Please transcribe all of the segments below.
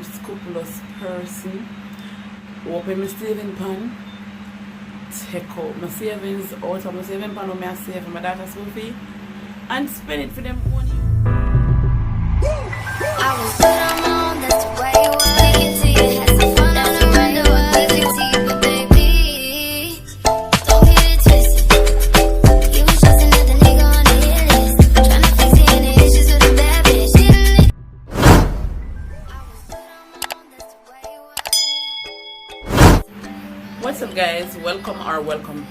scrupulous person. Open my saving pan. Take out my savings out of my saving pan where I save for my daughter's school fee and spend it for them money. I was good on my own, that's the way it was. Take it to your head, some fun on the way it was. Easy to you, but baby, don't get it twisted. You was just another nigga on the hit list, tryna fix any issues with a bad bitch. I was good on my own, that's the way it was. What's up guys, welcome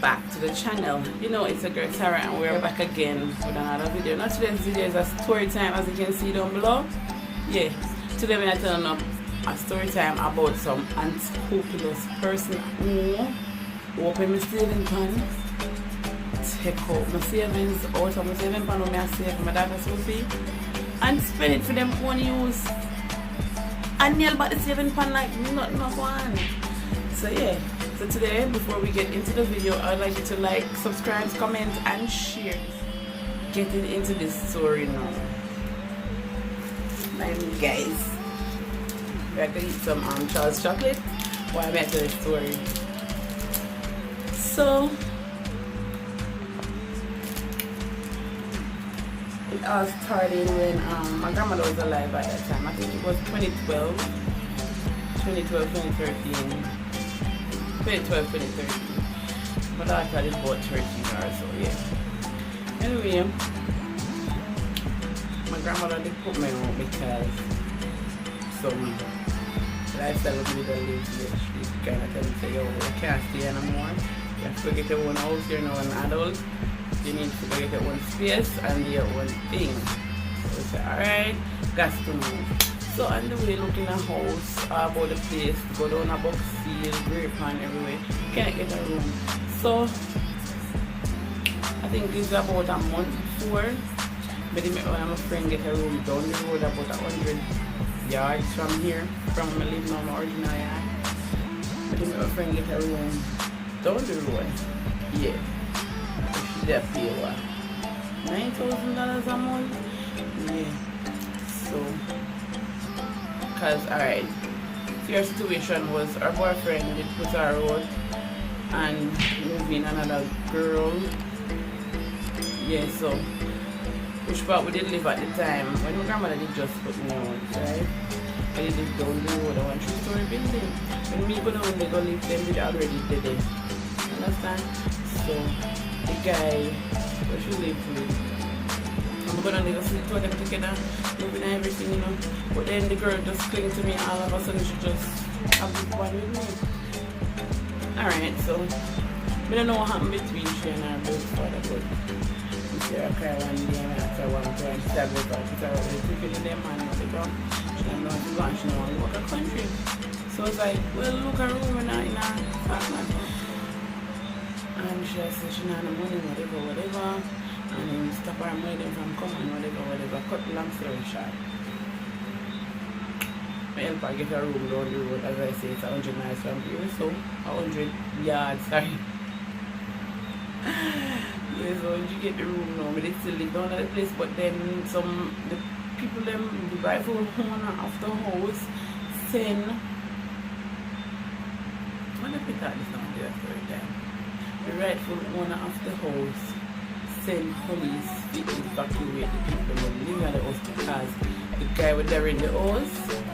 back to the channel. You know, it's a girl Sarah and we're back again with another video. Now today's video is a story time, as you can see down below. Yeah, today we're telling up a story time about some unscrupulous person who open my saving pan, take out my savings out of my saving pan where I save for my daughter's school fee and spend it for them own use and nail back the saving pan like nothing of one. So yeah, so today before we get into the video, I'd like you to like, subscribe, comment and share. Getting into this story now. Guys, we're gonna eat some Charles chocolate while I'm at the story. So it all started when my grandmother was alive at that time. I think it was 2012, 2013. My daughter is about 13 or so, yeah. Anyway, my grandmother did put me on because some lifestyle was a little lazy. She kind of tell me, say, yo, you can't stay anymore. You have to get your own house, you're now an adult. You need to get your own space and your own thing. So I said, alright, got to move. So on the way looking at a house, about the place, go down a box seal, grape and everywhere, can't get a room. So I think it's about a month before, but I met one of my friend get a room down the road about 100 yards from here, from where I live now, my original yard. But I met my friend get a room down the road. Yeah. She did pay what? $9,000 a month? Yeah. So because alright, your situation was our boyfriend did put her out and move in another girl. Yeah, so which part we did live at the time when my grandmother did just put me out, right? I did live down the road, a 1-3-story building. When me go down they go live them with already did it. Understand? So the guy where she lived with, I'm gonna go sleep with them together, living and everything, you know. But then the girl just cling to me and all of a sudden she just have this one with me. Alright, so I don't know what happened between she and her birth father, but we see her cry one day and after one cry and she said about her, she said they're taking them and they go. She don't know what to go and she don't want to work a country. So I was like, well look her room in her apartment. And she said she don't have no money, whatever. And then stop her money from coming, whatever. Cut the long story short. I help her get her room down the road, as I say, it's 100 miles from here, so 100 yards, sorry. Yeah, so you get the room now, but they still live down at the place, but then the people, the rightful owner of the house, send, what if we thought this down there story time? The rightful owner of the house send police to evacuate the people who live in the house because the guy was there in the house.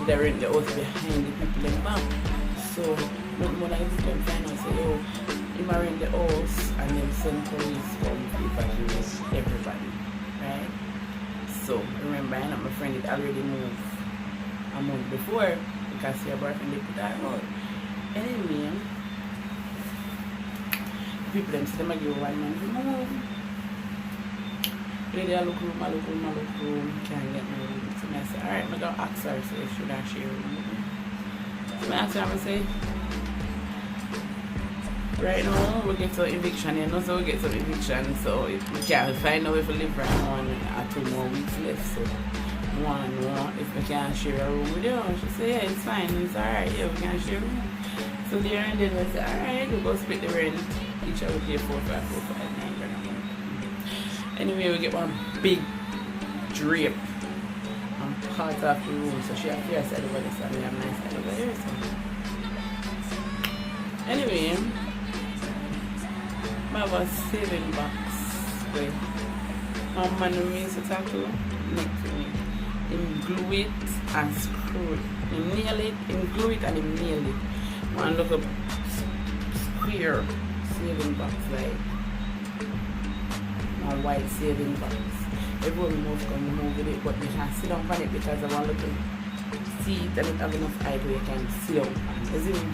They're in the house behind the people in back. So not more like them find out say, yo, him are in the house and then send police come to evacuate everybody. Right? So remember my friend had already moved a month before because your boyfriend they put her out. Anyway, people them say them give 1 month to move. They look room, can't get no room. So I say, alright, I'm going to ask her so should I share a room. So I ask her, I say, right now we get some eviction, you know, so we get some eviction, so if we can't find out if we live right now and 2 more weeks left, so I want to know if we can share a room with you. She say, yeah, it's fine, it's alright, yeah, we can share a room. So there and then we say, alright, we'll go split the rent, each other pay 4, 5, 4, 5, 9. Anyway, we get one big drape and part of the room, so she has her side over there, so I have my side over there. So. Anyway, I have a saving box where my man who used to talk to next to me. Him glue it and screw it. Him nail it, him glue it and him nail it. One look up square saving box like a white saving box. Everyone move can move with it, but we can sit down on it because I want to see it and it have enough height where you can sit down. As in,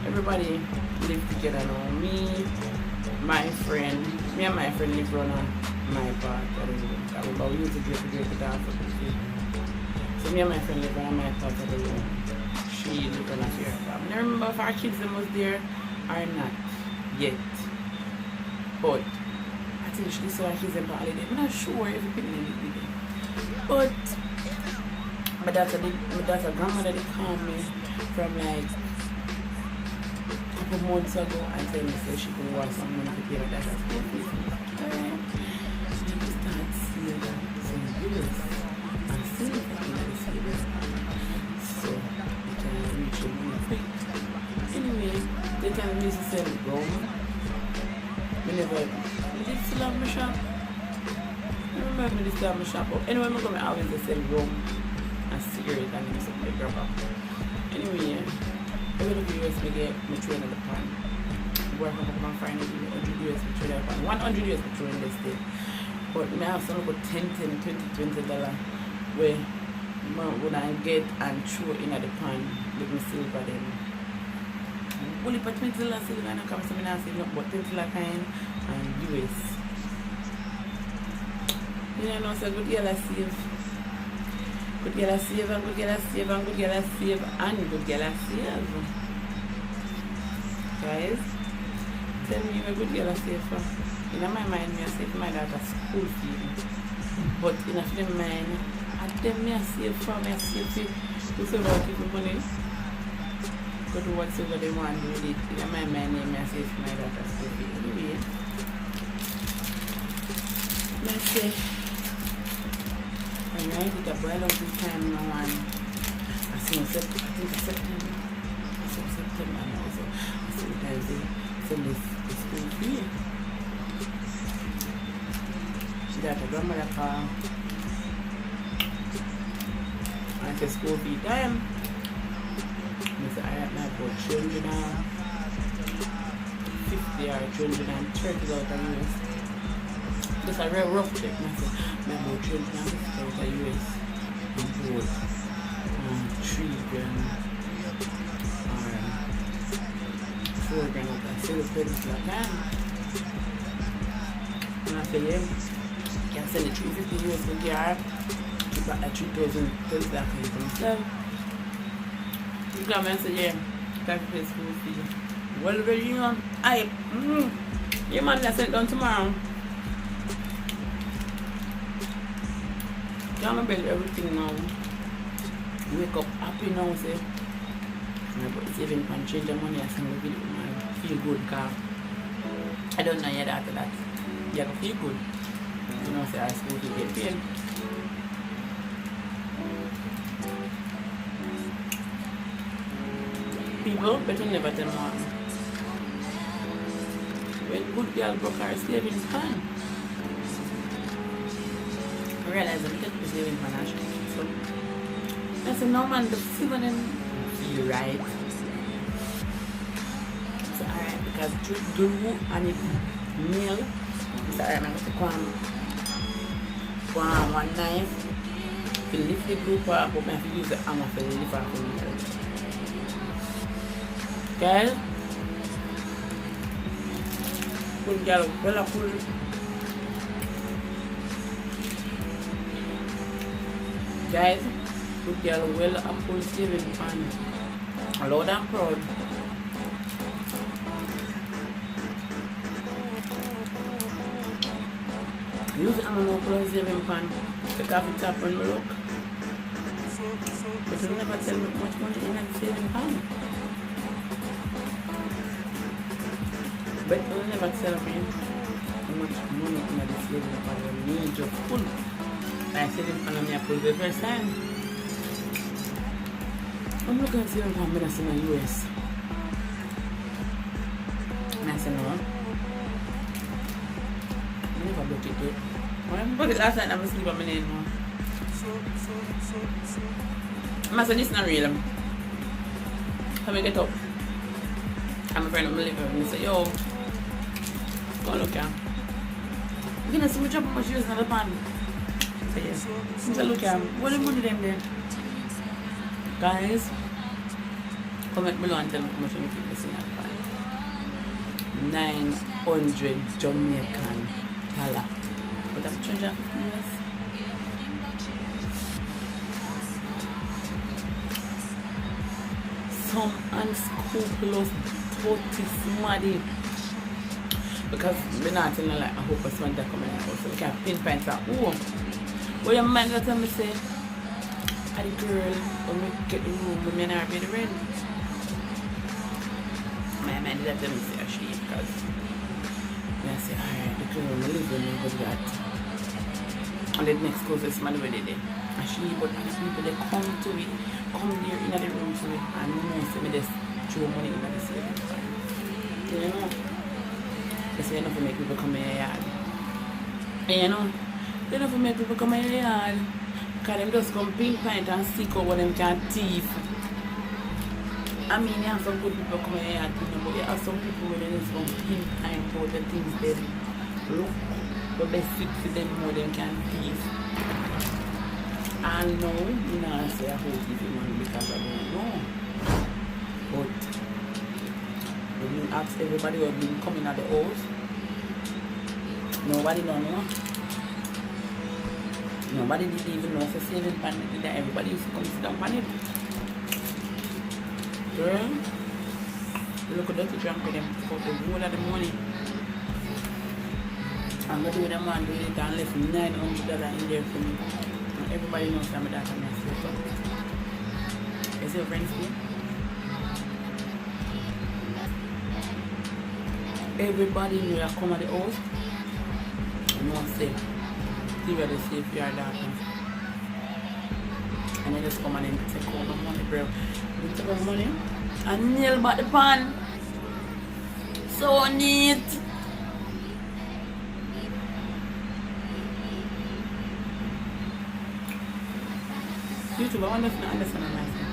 everybody live together now. Me and my friend live on my part. I remember we used to break it down for the food. So me and my friend live on my part of the room. She lived on a fair farm. I remember if our kids was there or not yet. But I think she saw her kids on holiday. I'm not sure if it did. But my daughter grandmother did call me from like months ago and tell me so she could want some money to pay my daughter's school fees. She just started seeing some bills and seeing that in the savings. So we can reach the money quick. Anyway, they time we used to sell rum. Whenever I did still have my shop. I remember I did still have my shop. Anyway, I'm going to always sell rum and cigarettes and something like grab up. Anyway, I will do US to get my train in the pan. Work up on Friday, 100 US to train in the pan. 100 US to train in this day. But I have some about $10, $20 where when I get and throw in at the pan with my silver then. Only for $20 silver and I come to me and say, but $20 kind and US. You know, so good girl I save. Good girl I save and good girl I save and good girl I save and good girl I save. Guys, tell me a good girl I save for. In my mind, I save for my daughter's school fee. But in a friend mind, I tell me I save for me, I save for to save out people money. Go to whatever they want with it. In my mind, I save for my daughter's school fee. Anyway, let's say. I write it up well over this time now and I think September and also sometimes they send this school fee. She got a grandmother call and the school fee time. I said I have my about $350 or $330 a US. Just a real rough check. I said my about $350 a US in both $3 grand or $4 grand of that. So it's better like that. And I said, yeah, you can send the $350 US to DR. Keep back that $3,000 that I for myself. You come and say, yeah, thank you for the school fee. Well, you know, your man will send it down tomorrow. I'm gonna build everything now. Wake up happy now, say. I'm saving and change the money. I feel good, car. I don't know yet after that. You have to feel good. You know, say I school to get paid. People better never tell mom. When good girl broke her saving pan. I realize I'm getting saving financial. So I said, no man, the feeling feel right. So alright, because to glue and it nail. So alright, I'm going to come one knife to lift the glue part, but I have to use the hammer to lift off the nail. Guys, good girl, well pull. Guys, good girl, well pull saving pan. Loud and proud. Use the hammer pull saving pan. Take off the top and look. But you never tell me much money in that saving pan. But you never tell me how much money in the saving pan you need just full. I said in front of me, I put the first time. I'm looking at the companies in the US. And I said, no. I never booked it yet. When I booked it last night, I'm asleep on my name. I said, this is not real. So I get up. I'm a friend of my living room. I say, yo, go look here. You gonna see me drop my shoes in the pan? I say, yes. I say, look here. What the money them there? Guys, comment below and tell me how much you keep this in that pan. 900 Jamaican dollar. But I'm charging $50. Some unscrupulous, dirty, smarty. Because we're not telling like I hope I want to come in the house. So we can pinpoint that. Oh, well, your man got to me say, I the girl, when we get the room, we may not be the rent. My man did that to me say, actually, because I say, alright, the girl will live in me, that. And the next closest man where they did. Actually, but other people, they come to it, come there in the room to it, and you know, say me just throw money in the savings fund. You know? They say enough to make people come in your yard. You know? They enough to make people come in your yard. Because them just come pinpoint and seek out what them can thief. I mean, you have some good people come in your yard, but you have some people where they just come pinpoint out the things they look, but they fit for them more than can thief. I know, you know, I say I hope give you money because I don't know. But when you ask everybody who has been coming at the house, nobody don't know. Nobody didn't even know if a saving pan did that. Everybody used to come sit down on it. Girl, you look at dirty drunk with them for the whole of the money. I'm going to do them and do it and left $900 in there for me. And everybody knows I'm a daughter and I sleep. Is your friends here? Everybody knew I come at the house. No one say. See where they say if you are daughter. And they just come and then take all the money, bro. You take all the money and nail back the pan. So neat. YouTube, I wonder if you understand what I'm saying.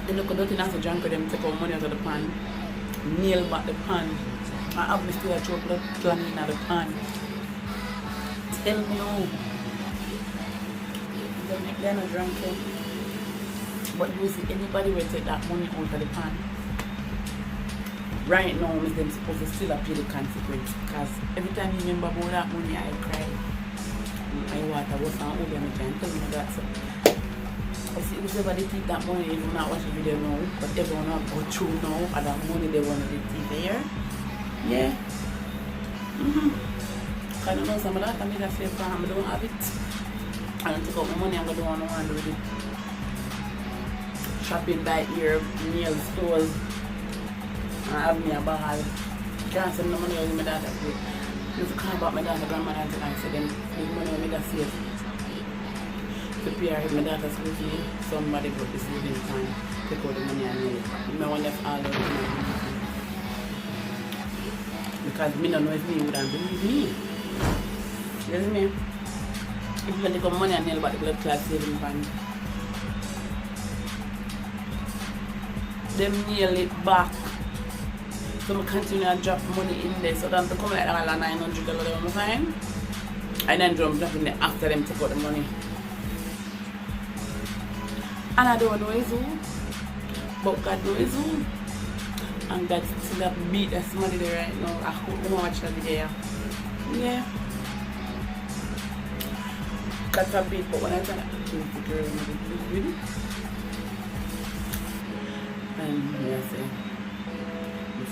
They look at nothing as a junk of them take out money out of the pan, nail back the pan, and have me still a chocolate plan in the pan. Tell me how. They're not drunk, but you see anybody will take that money out of the pan. Right now, I'm supposed to still pay the consequence because every time you remember about that money, I cry. I water was on over and can't tell me that. So I see if somebody take that money, if you not watch the video now, but everyone will go through now and that money they want to take there. Yeah. Because I know some of that I made a fair plan, I don't have it. I don't take out my money, I'm going to do one with it. Shopping by ear, nail stores, and have me a ball. Can't send no money out with my daughter. If you call about my daughter, grandmother, and I said, then the money will make her safe. To pay her, my daughter's school fee, somebody got this living time, take out the money and nail it. I want left all the money. Because me don't know if me would have believe me. You see me? If you take out money and nail about the blood class saving fund, them nail it back. So I continue to drop money in there so that to come like $900 on my fine. And then I'm dropping it after them take out the money. And I don't know his own, but God knows his own. And God still have beat that money there right now. I hope they watch that video. Yeah. God forbid, but when I tell that, I think the girl will be it. And yeah, I say, I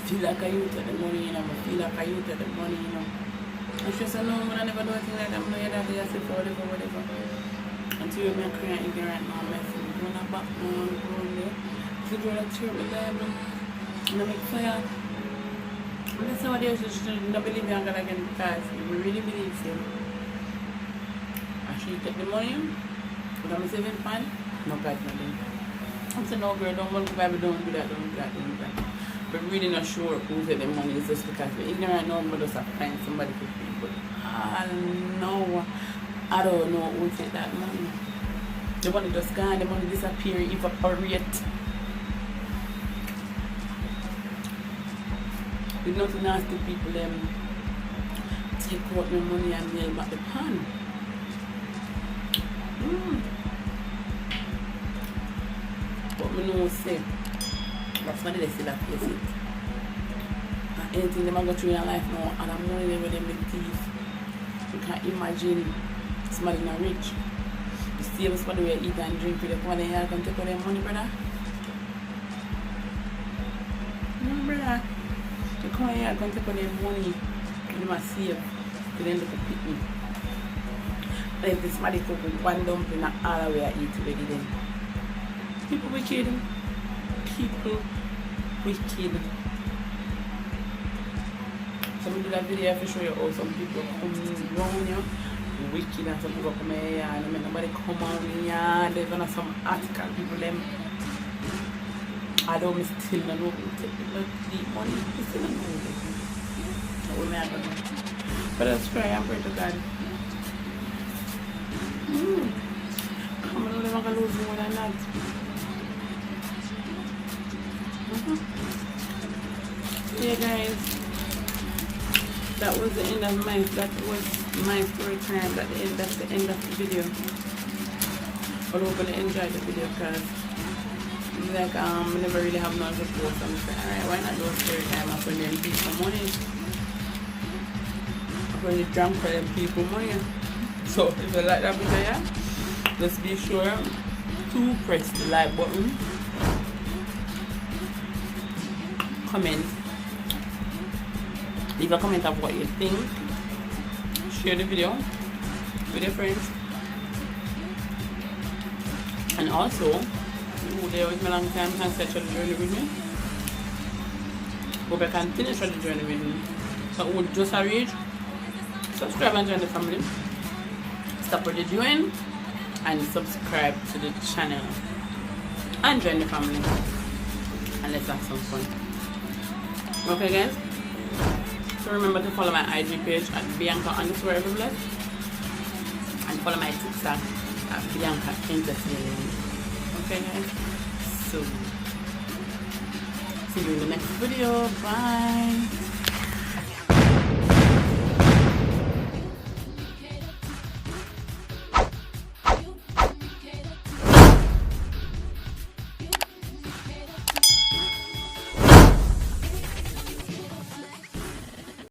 feel like I used the money, you know, I feel like I used the money, you know. And she said, no, I never do anything like that, I'm not here that day, I said, whatever. Until you're crying ignorant now, I'm messing. I'm not back now, I'm going there. The girl at church with them, and I make fire. And that's how they just don't believe Bianca again because we really believe him. she take the money, put on my saving fund, no got nothing. I said, no girl, don't do that, don't do that. But really not sure who said the money is just because we're ignorant, no, but just find somebody for free. But no, I don't know who said that money. The money just gone, the money disappear, evaporate. With nothing nasty people take out my money and nail back the pan. But me know say that's why they say that face it. And anything they go through in life now and the money they with them with teeth. You can't imagine somebody not rich. You see somebody will eat and drink with them, come they can take out their money, brother. No brother. They come here and take out their money and they must save to then look at me. And if somebody cook with one dumpling and all the way I eat already then. People wicked. So I do that video to show you how some people come around you wicked and some people come here and nobody come on here. There's gonna some article people them. I don't still know who take the money. I still don't know. What am I gonna do? But let's pray and pray to God. Come on, I'm gonna lose more than that. Yeah guys, that was the end of my story time. That's the end of the video. But we're gonna enjoy the video because like I never really have no to post. I'm just like, alright, why not do a story time after them people some money? After you drunk for them people money. So if you like that video, just be sure to press the like button. Comment, leave a comment of what you think, share the video with your friends, and also who there with me long time can start the journey with me, hope I can finish the journey with me. So who just reach, subscribe and join the family, stop what you're doing and subscribe to the channel and join the family and let's have some fun. Okay guys, so remember to follow my IG page at Bianca_everybless and follow my TikTok at Bianca Entertainment. Okay guys, so see you in the next video. Bye.